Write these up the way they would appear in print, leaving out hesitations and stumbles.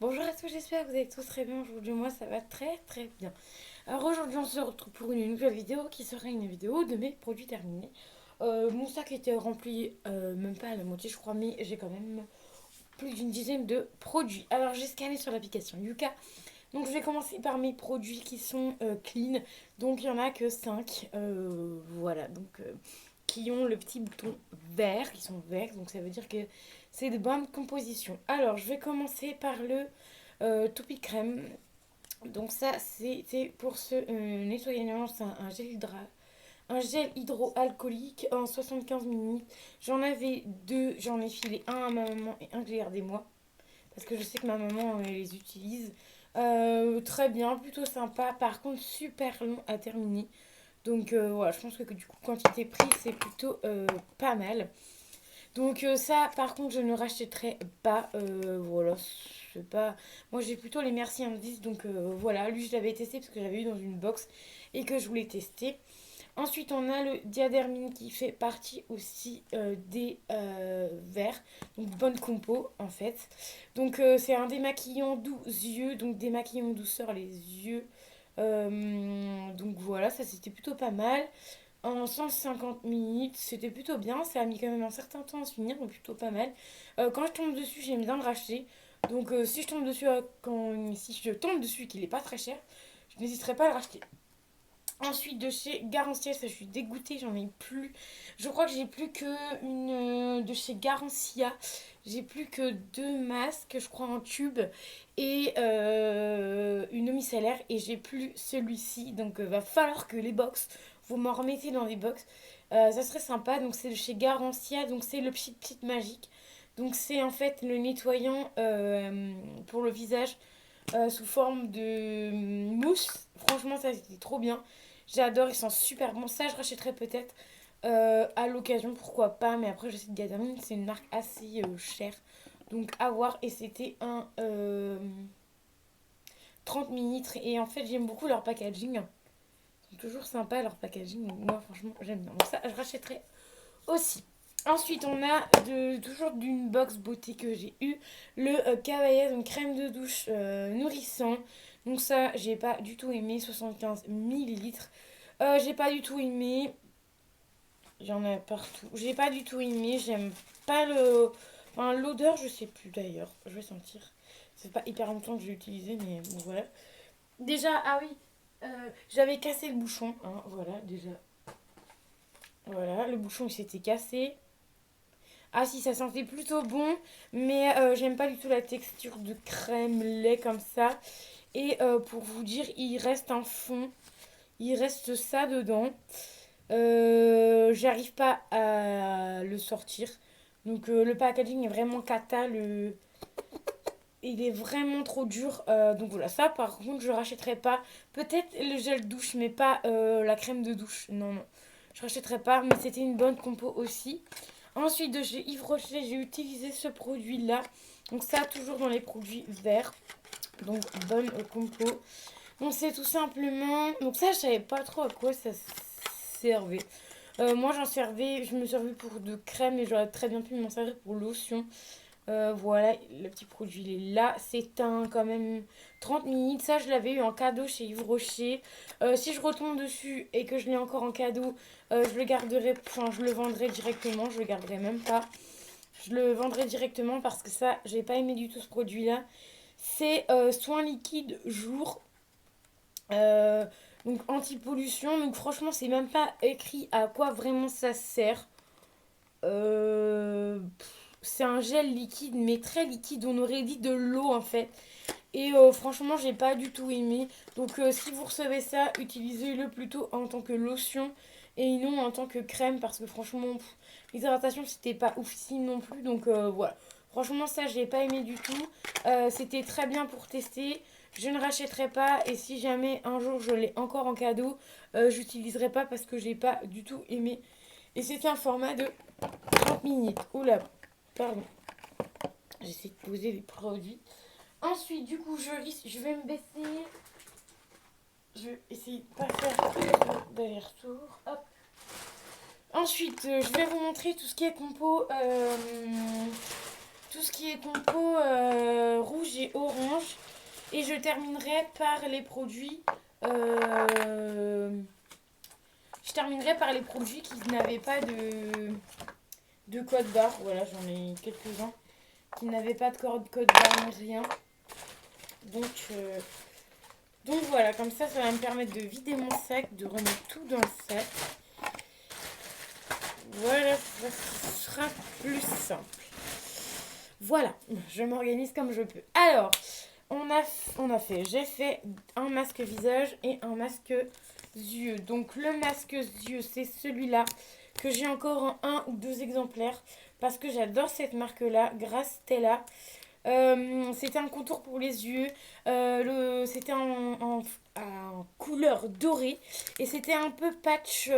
Bonjour à tous, j'espère que vous allez tous très bien. Aujourd'hui, moi, ça va très très bien. Alors aujourd'hui, on se retrouve pour une nouvelle vidéo qui sera une vidéo de mes produits terminés. Mon sac était rempli, même pas à la moitié, je crois, mais j'ai quand même plus d'une dizaine de produits. Alors j'ai scanné sur l'application Yuka. Donc je vais commencer par mes produits qui sont clean. Donc il y en a que 5. Voilà, donc qui ont le petit bouton vert, qui sont verts. Donc ça veut dire que c'est de bonne composition. Alors je vais commencer par le Toupie Crème. Donc ça c'est pour se nettoyer les mains. C'est un gel hydroalcoolique en 75 minutes. J'en avais deux, j'en ai filé un à ma maman et un que j'ai gardé moi. Parce que je sais que ma maman les utilise. Très bien, plutôt sympa. Par contre, super long à terminer. Donc voilà, je pense que du coup, quantité prix, c'est plutôt pas mal. Donc ça, par contre, je ne rachèterai pas. Voilà, je sais pas. Moi, j'ai plutôt les Merci Indices. Donc voilà, lui, je l'avais testé parce que j'avais eu dans une box et que je voulais tester. Ensuite, on a le Diadermine qui fait partie aussi des verres. Donc, bonne compo en fait. Donc, c'est un démaquillant doux yeux. Donc, démaquillant douceur les yeux. Donc, voilà, ça c'était plutôt pas mal. En 150 minutes, c'était plutôt bien. Ça a mis quand même un certain temps à se finir, donc plutôt pas mal. Quand je tombe dessus, j'aime bien le racheter. Donc, si je tombe dessus, si je tombe dessus et qu'il est pas très cher, je n'hésiterai pas à le racheter. Ensuite, de chez Garancia, ça je suis dégoûtée, j'en ai plus. Je crois que j'ai plus que une de chez Garancia. J'ai plus que deux masques, je crois, en tube et une eau micellaire. Et j'ai plus celui-ci. Donc, va falloir que les box, vous m'en remettez dans les box. Ça serait sympa. Donc, c'est de chez Garancia. Donc, c'est le Pchit magique. Donc, c'est en fait le nettoyant pour le visage sous forme de mousse. Franchement, ça c'était trop bien. J'adore, ils sont super bons. Ça, je rachèterais peut-être à l'occasion, pourquoi pas. Mais après, je sais que Gatorade, c'est une marque assez chère. Donc, à voir. Et c'était un 30 millilitres. Et en fait, j'aime beaucoup leur packaging. C'est toujours sympa leur packaging. Donc, moi, franchement, j'aime bien. Donc, ça, je rachèterais aussi. Ensuite, on a toujours d'une box beauté que j'ai eu le Cavaillez, une crème de douche nourrissant. Donc ça, j'ai pas du tout aimé, 75 millilitres. J'ai pas du tout aimé. J'en ai partout. J'ai pas du tout aimé. J'aime pas le. Enfin, l'odeur, je sais plus d'ailleurs. Je vais sentir. C'est pas hyper longtemps que j'ai utilisé, mais bon, voilà. Déjà, ah oui, j'avais cassé le bouchon. Hein, voilà, déjà. Voilà, le bouchon il s'était cassé. Ah si, ça sentait plutôt bon, mais j'aime pas du tout la texture de crème lait comme ça. Et pour vous dire, il reste un fond, il reste ça dedans. J'arrive pas à le sortir. Donc le packaging est vraiment cata, il est vraiment trop dur. Donc voilà, ça par contre je rachèterai pas. Peut-être le gel douche, mais pas la crème de douche. Non, non, je rachèterai pas, mais c'était une bonne compo aussi. Ensuite, de chez Yves Rocher, j'ai utilisé ce produit-là. Donc ça, toujours dans les produits verts. Donc, bonne compo. Donc, c'est tout simplement... Donc ça, je savais pas trop à quoi ça servait. Moi, je me servais pour de crème et j'aurais très bien pu m'en servir pour lotion. Voilà, le petit produit il est là. C'est un quand même 30 minutes. Ça, je l'avais eu en cadeau chez Yves Rocher. Si je retombe dessus et que je l'ai encore en cadeau, je le garderai, enfin, je le vendrai directement. Je le garderai même pas. Je le vendrai directement parce que ça, j'ai pas aimé du tout ce produit-là. C'est soin liquide jour. Euh, donc anti-pollution. Donc franchement, c'est même pas écrit à quoi vraiment ça sert. C'est un gel liquide, mais très liquide. On aurait dit de l'eau en fait. Et franchement, j'ai pas du tout aimé. Donc, si vous recevez ça, utilisez-le plutôt en tant que lotion et non en tant que crème parce que franchement, l'hydratation c'était pas oufissime non plus. Donc, voilà. Franchement, ça, j'ai pas aimé du tout. C'était très bien pour tester. Je ne rachèterai pas et si jamais un jour je l'ai encore en cadeau, j'utiliserai pas parce que j'ai pas du tout aimé. Et c'était un format de 30 minutes. Oula, pardon. J'essaie de poser les produits. Ensuite, du coup, je vais me baisser. Je vais essayer de pas faire d'aller-retour. Hop. Ensuite, je vais vous montrer tout ce qui est compo tout ce qui est compo rouge et orange. Et je terminerai par les produits. Je terminerai par les produits qui n'avaient pas de code barre. Voilà, j'en ai quelques-uns qui n'avaient pas de code barre ni rien. Donc, donc voilà, comme ça va me permettre de vider mon sac, de remettre tout dans le sac. Voilà, ça sera plus simple. Voilà, je m'organise comme je peux. Alors, j'ai fait un masque visage et un masque yeux. Donc le masque yeux, c'est celui-là que j'ai encore en un ou deux exemplaires parce que j'adore cette marque-là, grâce Stella. C'était un contour pour les yeux. C'était en couleur dorée et c'était un peu patch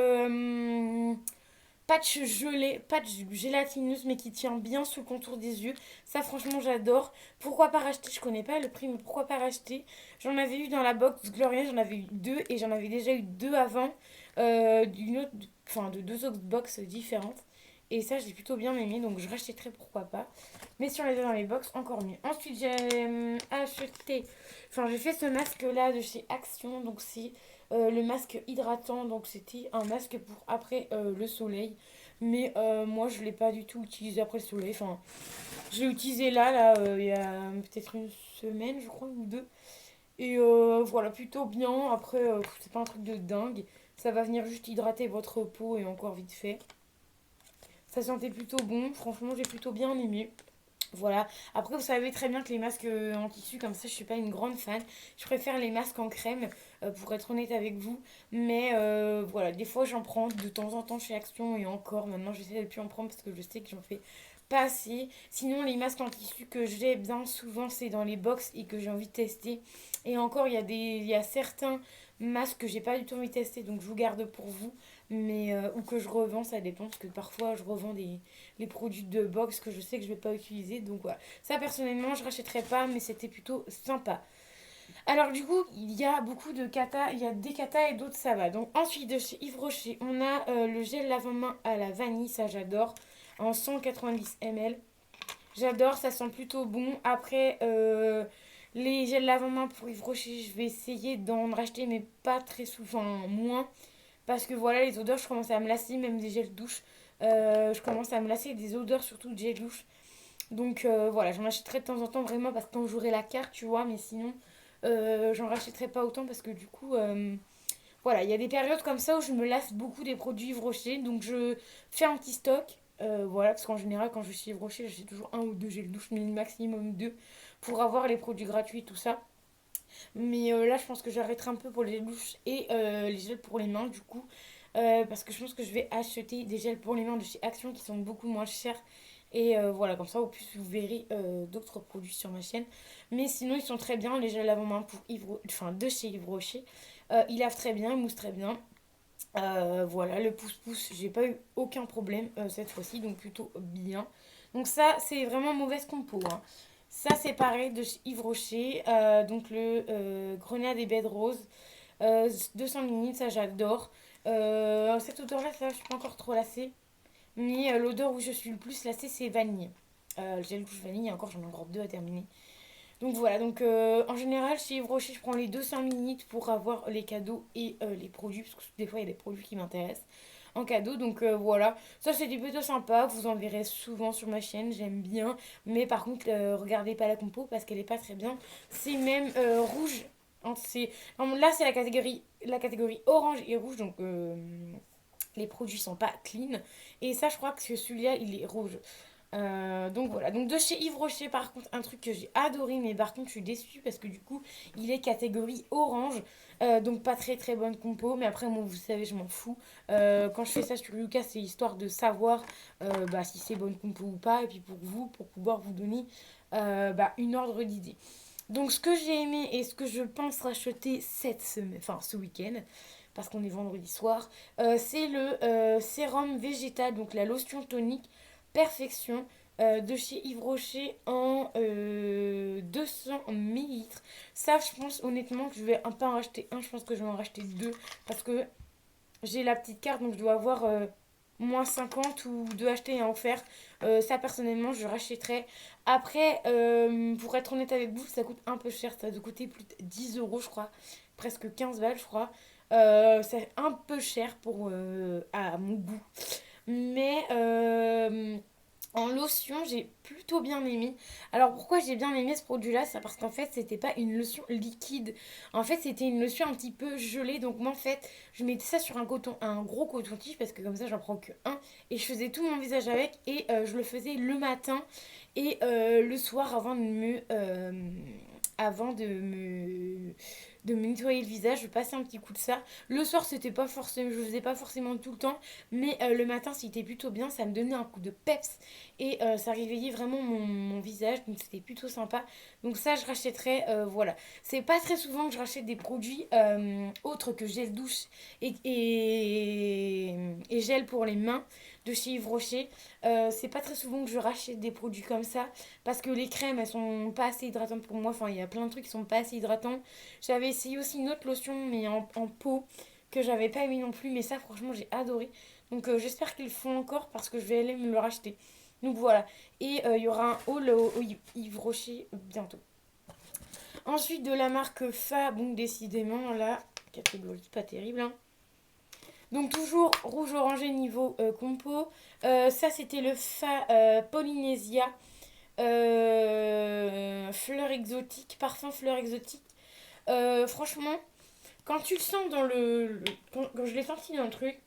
gelé, patch gélatineuse, mais qui tient bien sous le contour des yeux. Ça, franchement, j'adore. Pourquoi pas racheter? Je connais pas le prix, mais pourquoi pas racheter? J'en avais eu dans la box Gloria, j'en avais eu deux et j'en avais déjà eu deux avant de deux autres box différentes. Et ça, j'ai plutôt bien aimé, donc je rachèterai pourquoi pas. Mais si on les a dans les box, encore mieux. Ensuite, j'ai fait ce masque-là de chez Action, donc c'est le masque hydratant, donc c'était un masque pour après le soleil. Mais moi, je ne l'ai pas du tout utilisé après le soleil. Enfin, je l'ai utilisé il y a peut-être une semaine, je crois, ou deux. Et voilà, plutôt bien. Après, c'est pas un truc de dingue. Ça va venir juste hydrater votre peau et encore vite fait. Ça sentait plutôt bon. Franchement, j'ai plutôt bien aimé. Voilà. Après, vous savez très bien que les masques en tissu, comme ça, je suis pas une grande fan. Je préfère les masques en crème, pour être honnête avec vous. Mais voilà, des fois, j'en prends de temps en temps chez Action et encore. Maintenant, j'essaie de plus en prendre parce que je sais que j'en fais pas assez. Sinon, les masques en tissu que j'ai bien souvent, c'est dans les box et que j'ai envie de tester. Et encore, il y a certains masques que j'ai pas du tout envie de tester, donc je vous garde pour vous. Mais, ou que je revends, ça dépend. Parce que parfois, je revends les produits de box que je sais que je vais pas utiliser. Donc voilà. Ça, personnellement, je rachèterai pas, mais c'était plutôt sympa. Alors du coup, il y a beaucoup de kata, il y a des kata et d'autres ça va. Donc ensuite de chez Yves Rocher, on a le gel lave-main à la vanille, ça j'adore, en 190 ml. J'adore, ça sent plutôt bon. Après, les gels lave-main pour Yves Rocher, je vais essayer d'en racheter, mais pas très souvent, moins. Parce que voilà, les odeurs, je commence à me lasser, même des gels douche. Je commence à me lasser des odeurs, surtout de gel douche. Donc voilà, j'en achèterai de temps en temps vraiment parce que quand j'aurai la carte, tu vois, mais sinon, j'en rachèterai pas autant parce que du coup, voilà, il y a des périodes comme ça où je me lasse beaucoup des produits Yves Rocher, donc je fais un petit stock. Voilà, parce qu'en général, quand je suis Yves Rocher, j'ai toujours un ou deux gels douche, mais maximum deux, pour avoir les produits gratuits, tout ça. Mais là, je pense que j'arrêterai un peu pour les gels douche et les gels pour les mains, du coup. Parce que je pense que je vais acheter des gels pour les mains de chez Action qui sont beaucoup moins chers. Et voilà, comme ça, au plus, vous verrez d'autres produits sur ma chaîne. Mais sinon, ils sont très bien, les gels lavant-main pour de chez Yves Rocher. Ils lavent très bien, ils moussent très bien. Voilà, le pouce-pouce, j'ai pas eu aucun problème cette fois-ci, donc plutôt bien. Donc ça, c'est vraiment mauvaise compo, hein. Ça, c'est pareil de chez Yves Rocher. Donc le grenade et baies rose. 200 ml, ça j'adore. Cette odeur-là, ça, je suis pas encore trop lassée. Mais l'odeur où je suis le plus lassée, c'est vanille. Le gel douche vanille, et encore, j'en ai encore deux à terminer. Donc voilà, donc en général, chez Yves Rocher, je prends les 200 ml pour avoir les cadeaux et les produits, parce que des fois, il y a des produits qui m'intéressent en cadeau. Donc voilà, ça c'était plutôt sympa. Vous en verrez souvent sur ma chaîne, j'aime bien. Mais par contre, regardez pas la compo parce qu'elle est pas très bien. C'est même rouge. Là, c'est la catégorie orange et rouge, donc les produits sont pas clean. Et ça, je crois que celui-là, il est rouge. Donc voilà, donc de chez Yves Rocher par contre un truc que j'ai adoré mais par contre je suis déçue parce que du coup il est catégorie orange. Donc pas très très bonne compo mais après moi vous savez je m'en fous. Quand je fais ça sur Lucas c'est histoire de savoir si c'est bonne compo ou pas et puis pour vous pour pouvoir vous donner une ordre d'idée. Donc ce que j'ai aimé et ce que je pense racheter cette semaine, enfin ce week-end parce qu'on est vendredi soir, c'est le sérum végétal, donc la lotion tonique Perfection de chez Yves Rocher en 200 millilitres. Ça, je pense honnêtement que je vais un peu en racheter un. Je pense que je vais en racheter deux parce que j'ai la petite carte donc je dois avoir moins 50 ou de acheter et en offert. Ça, personnellement, je rachèterais. Après, pour être honnête avec vous, ça coûte un peu cher. Ça doit coûter plus de 10 euros, je crois. Presque 15 balles, je crois. C'est un peu cher à mon goût. Mais en lotion, j'ai plutôt bien aimé. Alors pourquoi j'ai bien aimé ce produit-là? C'est parce qu'en fait, c'était pas une lotion liquide. En fait, c'était une lotion un petit peu gelée. Donc moi, en fait, je mettais ça sur un gros coton-tige parce que comme ça, j'en prends que un. Et je faisais tout mon visage avec et je le faisais le matin et le soir avant de me nettoyer le visage, je passais un petit coup de ça. Le soir, c'était pas forcément, je le faisais pas forcément tout le temps, mais le matin, c'était plutôt bien. Ça me donnait un coup de peps et ça réveillait vraiment mon visage, donc c'était plutôt sympa. Donc ça, je rachèterais, voilà. C'est pas très souvent que je rachète des produits autres que gel douche et gel pour les mains de chez Yves Rocher. C'est pas très souvent que je rachète des produits comme ça parce que les crèmes, elles sont pas assez hydratantes pour moi. Enfin, il y a plein de trucs qui sont pas assez hydratants. J'avais essayé aussi une autre lotion, mais en peau, que j'avais pas aimé non plus. Mais ça, franchement, j'ai adoré. Donc, j'espère qu'ils le font encore parce que je vais aller me le racheter. Donc voilà. Et il y aura un haul au Yves Rocher bientôt. Ensuite, de la marque Fa, bon, décidément, la catégorie pas terrible, hein. Donc toujours rouge orangé niveau compo. Ça c'était le Fa Polynesia fleur exotique, parfum fleur exotique. Franchement, quand tu le sens quand je l'ai senti dans le truc,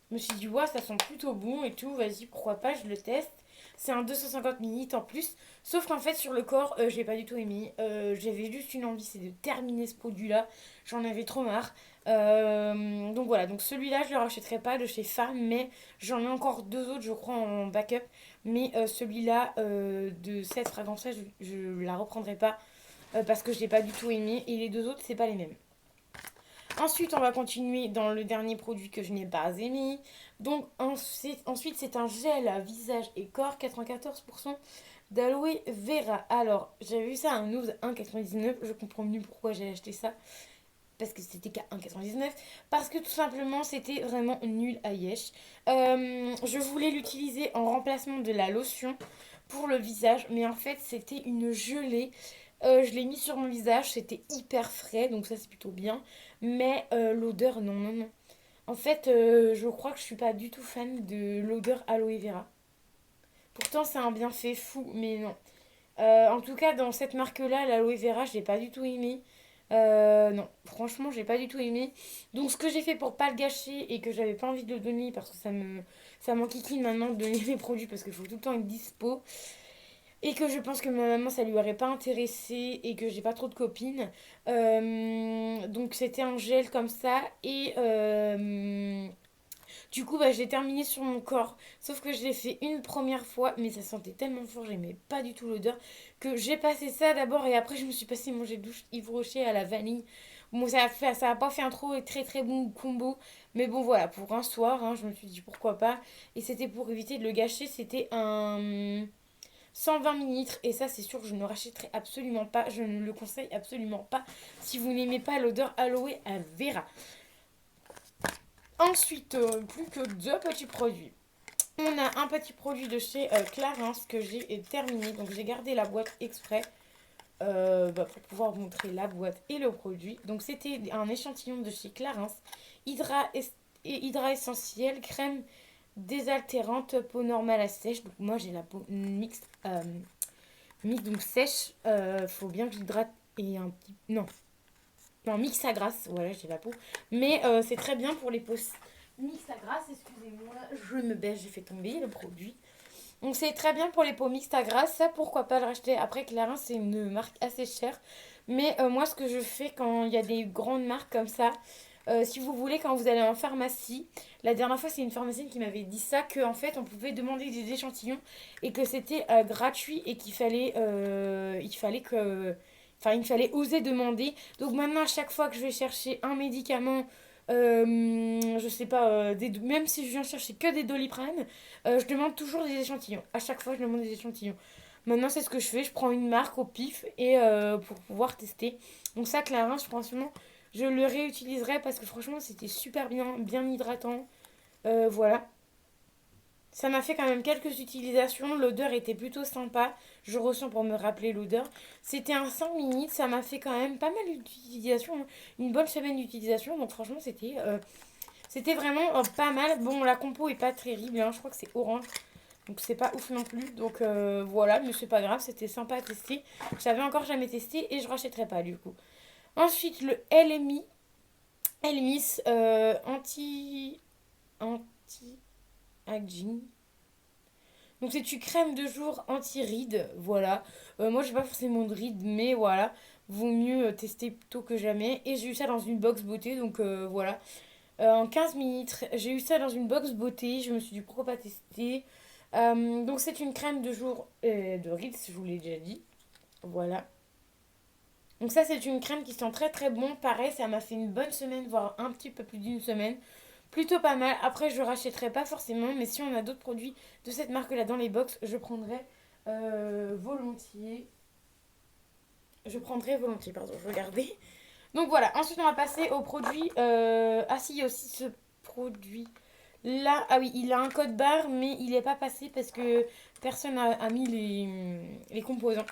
je me suis dit, ouais, ça sent plutôt bon et tout, vas-y, pourquoi pas, je le teste. C'est un 250 ml en plus. Sauf qu'en fait, sur le corps, j'ai pas du tout aimé. J'avais juste une envie, c'est de terminer ce produit-là. J'en avais trop marre. Donc voilà, donc celui-là, je le rachèterai pas de chez Femme, mais j'en ai encore deux autres, je crois, en backup. Mais celui-là, de cette fragrance-là, je la reprendrai pas parce que je l'ai pas du tout aimé. Et les deux autres, c'est pas les mêmes. Ensuite, on va continuer dans le dernier produit que je n'ai pas aimé. Donc, ensuite, c'est un gel à visage et corps, 94% d'aloe vera. Alors, j'avais vu ça à un Noobs 1,99. Je comprends mieux pourquoi j'ai acheté ça. Parce que c'était qu'à 1,99. Parce que tout simplement, c'était vraiment nul à yesh. Je voulais l'utiliser en remplacement de la lotion pour le visage. Mais en fait, c'était une gelée. Je l'ai mis sur mon visage, c'était hyper frais, donc ça c'est plutôt bien. Mais l'odeur, non, non, non. En fait, je crois que je suis pas du tout fan de l'odeur aloe vera. Pourtant, c'est un bienfait fou, mais non. En tout cas, dans cette marque-là, l'aloe vera, je l'ai pas du tout aimé. Non, franchement, j'ai pas du tout aimé. Donc, ce que j'ai fait pour pas le gâcher et que j'avais pas envie de le donner parce que ça m'enquiquine maintenant de donner les produits parce qu'il faut tout le temps être dispo et que je pense que ma maman ça lui aurait pas intéressé et que j'ai pas trop de copines. Donc c'était un gel comme ça et du coup bah, je l'ai terminé sur mon corps. Sauf que je l'ai fait une première fois mais ça sentait tellement fort, j'aimais pas du tout l'odeur que j'ai passé ça d'abord et après je me suis passé mon gel douche Yves Rocher à la vanille. Bon ça a pas fait un trop très très bon combo mais bon voilà pour un soir hein, je me suis dit pourquoi pas et c'était pour éviter de le gâcher, c'était un 120 millilitres et ça c'est sûr que je ne rachèterai absolument pas, je ne le conseille absolument pas si vous n'aimez pas l'odeur aloe vera. Ensuite, plus que deux petits produits. On a un petit produit de chez Clarins que j'ai terminé, donc j'ai gardé la boîte exprès pour pouvoir vous montrer la boîte et le produit. Donc c'était un échantillon de chez Clarins, Hydra Essentiel, crème désaltérante, peau normale à sèche. Donc moi j'ai la peau mixte donc sèche, faut bien que j'hydrate et un petit... Non, mix à grasse, voilà, j'ai la peau. Mais c'est très bien pour les peaux mixtes à grasse, excusez-moi, je me baisse, j'ai fait tomber le produit. Donc c'est très bien pour les peaux mixtes à grasse, ça pourquoi pas le racheter. Après, Clarins, c'est une marque assez chère. Mais moi, ce que je fais quand il y a des grandes marques comme ça, si vous voulez, quand vous allez en pharmacie, la dernière fois, c'est une pharmacienne qui m'avait dit ça, qu'en fait, on pouvait demander des échantillons et que c'était gratuit et il fallait oser demander. Donc maintenant, à chaque fois que je vais chercher un médicament, je sais pas, même si je viens chercher que des Doliprane, je demande toujours des échantillons. À chaque fois, je demande des échantillons. Maintenant, c'est ce que je fais. Je prends une marque au pif et pour pouvoir tester. Donc ça, Clarins, franchement, je le réutiliserai parce que franchement, c'était super bien, bien hydratant. Voilà. Ça m'a fait quand même quelques utilisations. L'odeur était plutôt sympa. Je ressens pour me rappeler l'odeur. C'était un 5 minutes. Ça m'a fait quand même pas mal d'utilisation, hein. Une bonne semaine d'utilisation. Donc franchement, c'était vraiment pas mal. Bon, la compo est pas terrible, hein. Je crois que c'est orange. Donc c'est pas ouf non plus. Donc voilà, mais c'est pas grave. C'était sympa à tester. J'avais encore jamais testé et je rachèterai pas du coup. Ensuite, le LMI. LMIS anti-aging. Donc c'est une crème de jour anti-rides, voilà. Moi j'ai pas forcément de rides, mais voilà. Vaut mieux tester plutôt que jamais. Et j'ai eu ça dans une box beauté, donc voilà. En 15 minutes, j'ai eu ça dans une box beauté. Je me suis dit pourquoi pas tester. Donc c'est une crème de jour de rides, je vous l'ai déjà dit. Voilà. Donc ça c'est une crème qui sent très très bon. Pareil, ça m'a fait une bonne semaine, voire un petit peu plus d'une semaine. Plutôt pas mal. Après, je rachèterai pas forcément, mais si on a d'autres produits de cette marque-là dans les box, je prendrai volontiers. Je prendrai volontiers, pardon, je regardais. Donc voilà, ensuite on va passer au produit. Ah si, il y a aussi ce produit. Là, ah oui, il a un code barre, mais il n'est pas passé parce que personne a mis les composants.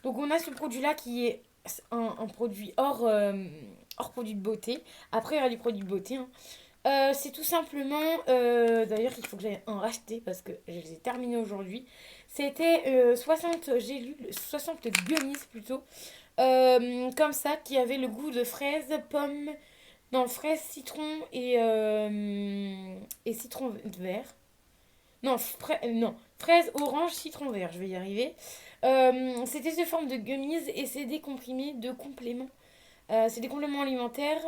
Donc on a ce produit-là qui est un produit hors produit de beauté. Après, il y aura du produit de beauté, hein. C'est tout simplement, d'ailleurs il faut que j'aille en racheter parce que je les ai terminés aujourd'hui. C'était 60 gélules, 60 gummies plutôt, comme ça, qui avait le goût de fraise, pomme, non, fraise, citron et citron vert. Non, non, fraise, orange, citron vert, je vais y arriver. C'était sous forme de gummies et c'est des comprimés de compléments. C'est des compléments alimentaires.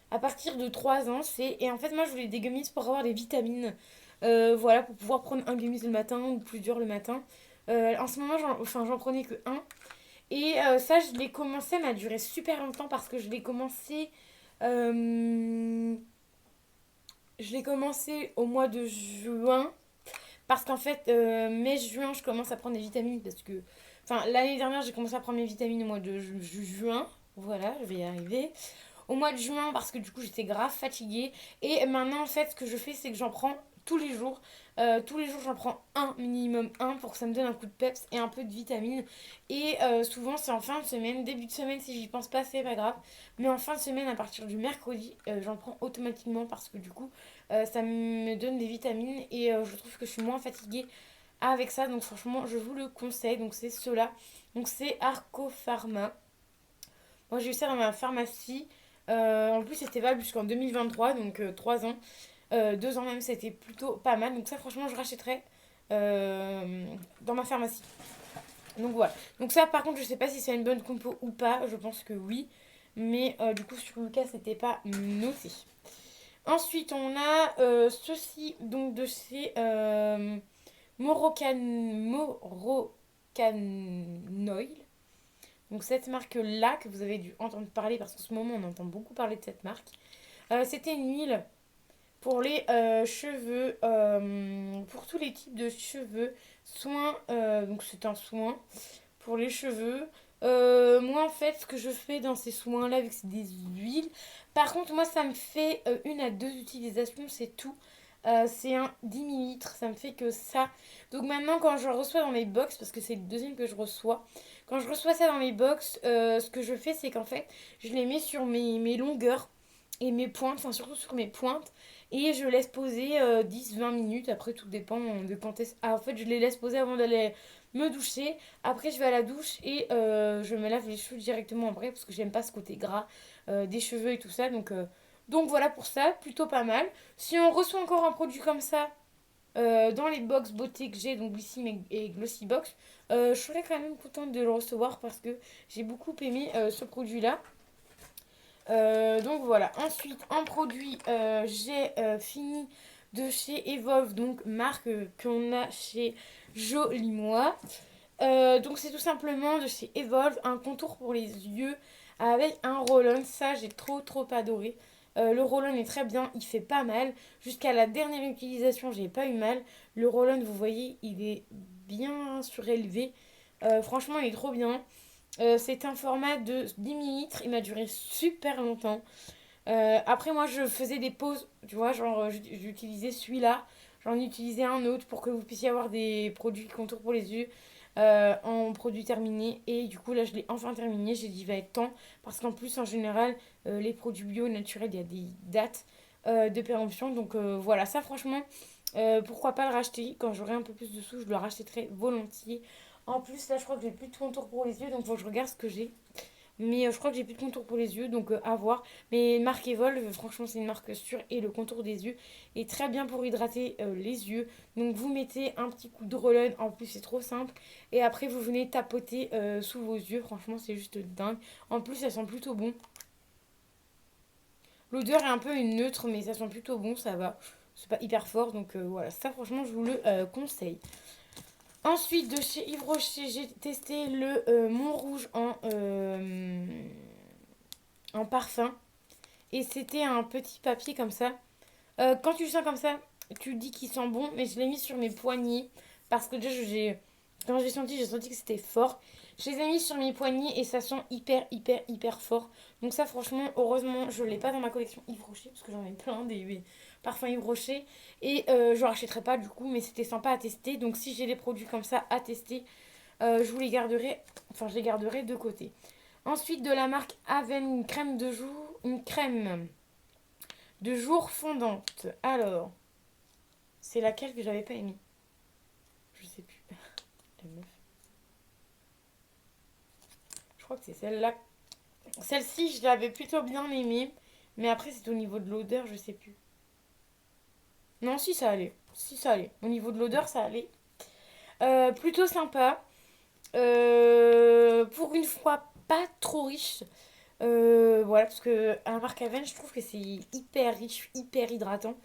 À partir de 3 ans, c'est... Et en fait, moi, je voulais des gummies pour avoir des vitamines. Voilà, pour pouvoir prendre un gummies le matin ou plusieurs le matin. En ce moment, j'en prenais que un. Et ça, je l'ai commencé, mais a duré super longtemps parce que je l'ai commencé... euh, je l'ai commencé au mois de juin. Parce qu'en fait, mai-juin, je commence à prendre des vitamines parce que... Enfin, l'année dernière, j'ai commencé à prendre mes vitamines au mois de juin. Voilà, je vais y arriver au mois de juin parce que du coup j'étais grave fatiguée. Et maintenant en fait ce que je fais c'est que j'en prends tous les jours. Tous les jours j'en prends un minimum un pour que ça me donne un coup de peps et un peu de vitamine. Et souvent c'est en fin de semaine, début de semaine si j'y pense pas c'est pas grave. Mais en fin de semaine à partir du mercredi j'en prends automatiquement parce que du coup ça me donne des vitamines et je trouve que je suis moins fatiguée avec ça. Donc franchement je vous le conseille. Donc c'est cela. Donc c'est Arco Pharma. Moi j'ai eu ça dans ma pharmacie. En plus, c'était valable jusqu'en 2023, donc 3 ans. 2 ans même, c'était plutôt pas mal. Donc ça, franchement, je rachèterais dans ma pharmacie. Donc voilà. Donc ça, par contre, je sais pas si c'est une bonne compo ou pas. Je pense que oui. Mais du coup, sur le cas, c'était pas noté. Ensuite, on a ceci, donc de chez Moroccan Oil. Donc cette marque-là, que vous avez dû entendre parler, parce qu'en ce moment, on entend beaucoup parler de cette marque. C'était une huile pour les cheveux, pour tous les types de cheveux. Soin, donc c'est un soin pour les cheveux. Moi, en fait, ce que je fais dans ces soins-là, avec des huiles, par contre, moi, ça me fait 1 à 2 utilisations, c'est tout. C'est un 10 millilitres, ça me fait que ça. Donc maintenant, quand je reçois dans mes box, parce que c'est le deuxième que je reçois, quand je reçois ça dans mes box, ce que je fais, c'est qu'en fait, je les mets sur mes longueurs et mes pointes, enfin surtout sur mes pointes, et je laisse poser 10-20 minutes, après tout dépend de quand est-ce... Ah, en fait, je les laisse poser avant d'aller me doucher, après je vais à la douche et je me lave les cheveux directement après, parce que j'aime pas ce côté gras des cheveux et tout ça, donc voilà pour ça, plutôt pas mal. Si on reçoit encore un produit comme ça, dans les box beauté que j'ai, donc Glycine et Glossy Box, je serais quand même contente de le recevoir parce que j'ai beaucoup aimé ce produit-là. Donc voilà. Ensuite, en produit, j'ai fini de chez Evolve, donc marque qu'on a chez Jolimois. Donc c'est tout simplement de chez Evolve un contour pour les yeux avec un roll-on. Ça, j'ai trop trop adoré. Le roll-on est très bien, il fait pas mal. Jusqu'à la dernière utilisation, j'ai pas eu mal. Le roll-on, vous voyez, il est bien surélevé. Franchement, il est trop bien. C'est un format de 10 millilitres. Il m'a duré super longtemps. Après, moi, je faisais des pauses. Tu vois, genre, j'utilisais celui-là. j'en ai utilisé un autre pour que vous puissiez avoir des produits contour pour les yeux en produit terminé. Et du coup, là, je l'ai enfin terminé. J'ai dit, il va être temps. Parce qu'en plus, en général, les produits bio naturels, il y a des dates de péremption. Donc voilà, ça, franchement, pourquoi pas le racheter. Quand j'aurai un peu plus de sous, je le rachèterai volontiers. En plus, là, je crois que j'ai plus de contour pour les yeux. Donc, faut que je regarde ce que j'ai. Mais je crois que j'ai plus de contour pour les yeux, donc à voir. Mais marque Evolve, franchement, c'est une marque sûre. Et le contour des yeux est très bien pour hydrater les yeux. Donc vous mettez un petit coup de Roll-On. En plus, c'est trop simple. Et après, vous venez tapoter sous vos yeux. Franchement, c'est juste dingue. En plus, ça sent plutôt bon. L'odeur est un peu une neutre, mais ça sent plutôt bon, ça va. C'est pas hyper fort, donc voilà. Ça, franchement, je vous le conseille. Ensuite, de chez Yves Rocher, j'ai testé le Montrouge en parfum. Et c'était un petit papier comme ça. Quand tu le sens comme ça, tu dis qu'il sent bon, mais je l'ai mis sur mes poignets. Parce que déjà, quand j'ai senti que c'était fort. Je les ai mis sur mes poignets et ça sent hyper, hyper, hyper fort. Donc ça, franchement, heureusement, je ne l'ai pas dans ma collection Yves Rocher, parce que j'en ai plein des parfums Yves Rocher. Et je ne rachèterai pas du coup, mais c'était sympa à tester. Donc si j'ai des produits comme ça à tester, je vous les garderai, enfin je les garderai de côté. Ensuite, de la marque Aven, une crème de jour fondante. Alors, c'est laquelle que j'avais pas aimée? Je sais plus. La meuf. Je crois que c'est celle-là. Celle-ci, je l'avais plutôt bien aimée. Mais après, c'est au niveau de l'odeur, je sais plus. Non, si ça allait. Si ça allait. Au niveau de l'odeur, ça allait. Plutôt sympa. Pour une fois, pas trop riche. Voilà, parce que à la marque Aven, je trouve que c'est hyper riche, hyper hydratant.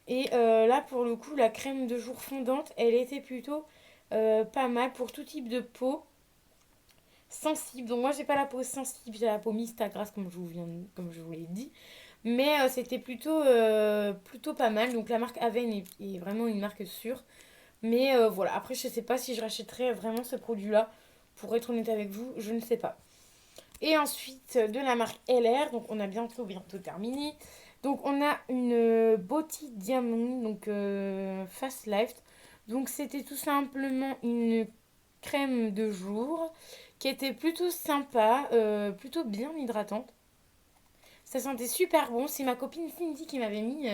Et là, pour le coup, la crème de jour fondante, elle était plutôt pas mal pour tout type de peau sensible. Donc moi, j'ai pas la peau sensible, j'ai la peau mixte à grasse, comme je vous l'ai dit. Mais c'était plutôt pas mal. Donc la marque Aven est vraiment une marque sûre. Mais voilà, après, je sais pas si je rachèterais vraiment ce produit-là. Pour être honnête avec vous, je ne sais pas. Et ensuite, de la marque LR, donc on a bientôt terminé. Donc on a une Body Diamond, donc Fast Life. Donc c'était tout simplement une crème de jour qui était plutôt sympa, plutôt bien hydratante. Ça sentait super bon. C'est ma copine Cindy qui m'avait mis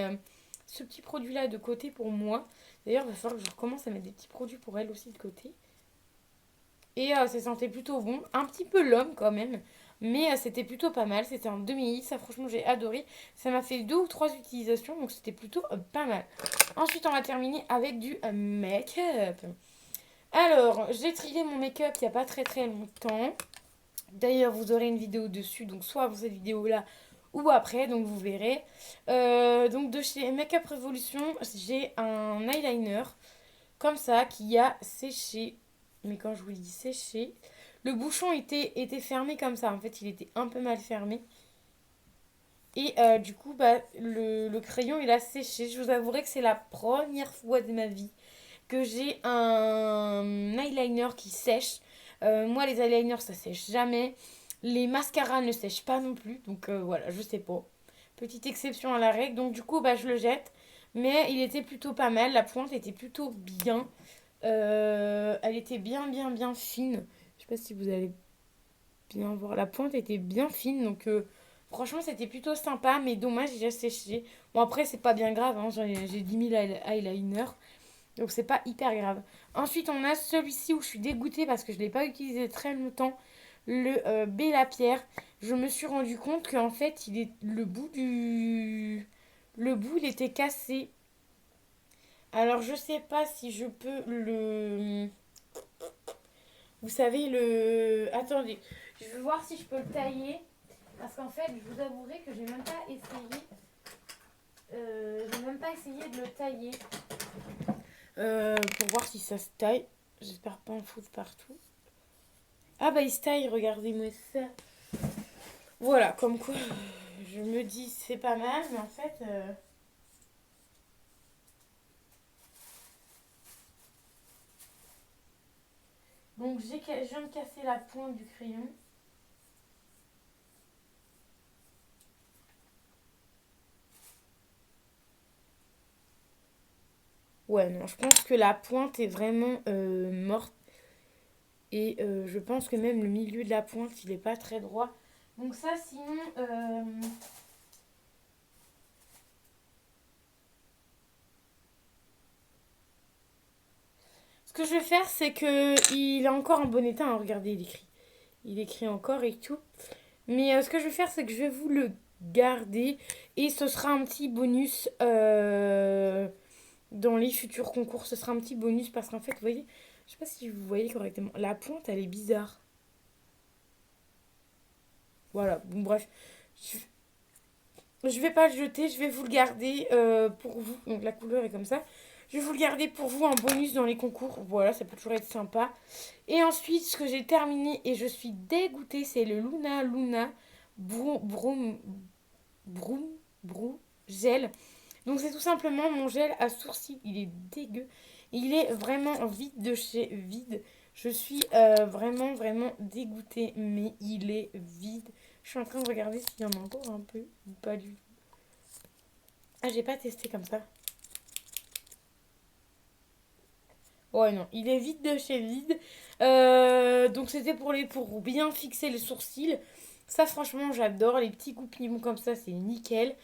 ce petit produit-là de côté pour moi. D'ailleurs, il va falloir que je recommence à mettre des petits produits pour elle aussi de côté. Et ça sentait plutôt bon. Un petit peu l'homme quand même. Mais c'était plutôt pas mal. C'était un demi-litre. Ça, franchement, j'ai adoré. Ça m'a fait 2 ou 3 utilisations. Donc, c'était plutôt pas mal. Ensuite, on va terminer avec du make-up. Alors, j'ai trié mon make-up il n'y a pas très très longtemps. D'ailleurs, vous aurez une vidéo dessus. Donc, soit avant cette vidéo-là ou après. Donc, vous verrez. Donc, de chez Makeup Revolution, j'ai un eyeliner comme ça qui a séché. Mais quand je vous dis séché, le bouchon était fermé comme ça. En fait, il était un peu mal fermé. Et du coup, bah, le crayon, il a séché. Je vous avouerai que c'est la première fois de ma vie que j'ai un eyeliner qui sèche. Moi, les eyeliners, ça sèche jamais. Les mascaras ne sèchent pas non plus. Donc voilà, je sais pas. Petite exception à la règle. Donc du coup, bah, je le jette. Mais il était plutôt pas mal. La pointe était plutôt bien. Elle était bien, bien, bien fine. Je sais pas si vous allez bien voir. La pointe était bien fine. Donc, franchement, c'était plutôt sympa. Mais dommage, j'ai séché. Bon, après, c'est pas bien grave. Hein, j'ai 10 000 eyeliners. Donc, c'est pas hyper grave. Ensuite, on a celui-ci où je suis dégoûtée parce que je l'ai pas utilisé très longtemps. Le Bella Pierre. Je me suis rendu compte qu'en fait, le bout, il était cassé. Alors, je sais pas si je peux le. Vous savez, Attendez, je vais voir si je peux le tailler. Parce qu'en fait, je vous avouerai que j'ai même pas essayé. J'ai même pas essayé de le tailler. Pour voir si ça se taille. J'espère pas en foutre partout. Ah bah il se taille, regardez-moi ça. Voilà, comme quoi, je me dis c'est pas mal, mais en fait. Donc je viens de casser la pointe du crayon. Ouais, non, je pense que la pointe est vraiment morte. Et je pense que même le milieu de la pointe, il est pas très droit. Donc ça, sinon... ce que je vais faire, c'est que il est encore en bon état, hein. Regardez, il écrit. Il écrit encore et tout. Mais ce que je vais faire, c'est que je vais vous le garder. Et ce sera un petit bonus dans les futurs concours. Ce sera un petit bonus parce qu'en fait, vous voyez, je sais pas si vous voyez correctement. La pointe, elle est bizarre. Voilà, bon, bref. Je vais pas le jeter, je vais vous le garder pour vous. Donc la couleur est comme ça. Je vais vous le garder pour vous en bonus dans les concours. Voilà, ça peut toujours être sympa. Et ensuite, ce que j'ai terminé et je suis dégoûtée, c'est le Luna Broom, Broom, Broom Gel. Donc c'est tout simplement mon gel à sourcils. Il est dégueu. Il est vraiment vide de chez vide. Je suis vraiment dégoûtée, mais il est vide. Je suis en train de regarder s'il y en a encore un peu ou pas du tout. Ah, j'ai pas testé comme ça. Ouais, non, il est vide de chez vide. Donc c'était pour bien fixer les sourcils. Ça, franchement, j'adore. Les petits goupillements comme ça, c'est nickel.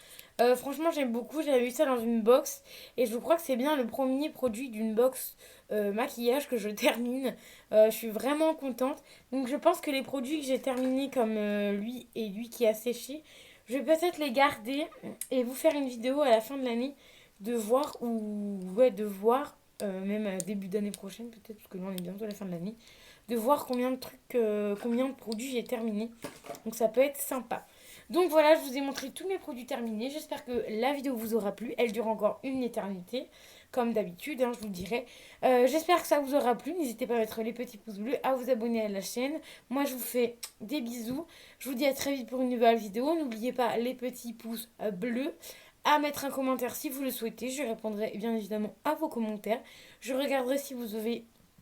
Franchement, j'aime beaucoup. J'avais eu ça dans une box. Et je crois que c'est bien le premier produit d'une box maquillage que je termine. Je suis vraiment contente. Donc je pense que les produits que j'ai terminés comme lui et lui qui a séché, je vais peut-être les garder et vous faire une vidéo à la fin de l'année de voir ou ouais de voir même à début d'année prochaine peut-être parce que là on est bientôt à la fin de l'année de voir combien de trucs combien de produits j'ai terminé donc ça peut être sympa. Donc voilà, je vous ai montré tous mes produits terminés. J'espère que la vidéo vous aura plu. Elle dure encore une éternité, comme d'habitude, hein, je vous le dirai. J'espère que ça vous aura plu. N'hésitez pas à mettre les petits pouces bleus, à vous abonner à la chaîne. Moi, je vous fais des bisous. Je vous dis à très vite pour une nouvelle vidéo. N'oubliez pas les petits pouces bleus, à mettre un commentaire si vous le souhaitez. Je répondrai bien évidemment à vos commentaires. Je regarderai si vous avez